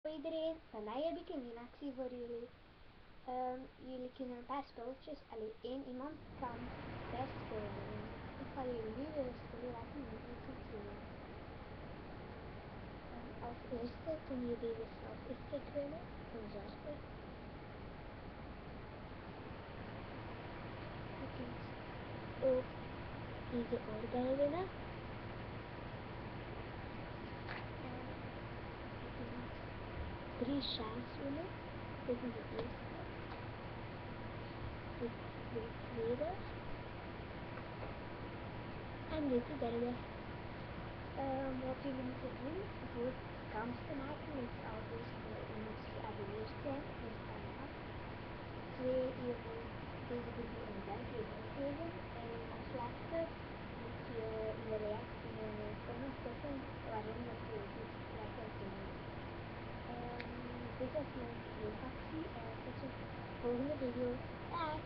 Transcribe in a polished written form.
Hoi iedereen, vandaag heb ik een winactie voor jullie. Jullie kunnen een paar spelletjes, één iemand kan 5 spellen winnen. Ik ga jullie nu de spellen laten zien hoe het functioneert. Als eerste kunnen jullie de selfie-stick winnen, een joystick. Je kunt ook deze oorbellen winnen. Je kunt 3 sjaals winnen. Dit is de eerste. Dit is de tweede. En dit is de derde. Wat jullie moeten doen voor kans te maken is als eerste je moet geabonneerd zijn op ons kanaal. 2, je moet deze video een duimpje omhoog geven. En als laatste moet je in de reactie een comment zetten waarom dat je dit graag wilt doen. Dit was mijn actie en tot de volgende video. Dag!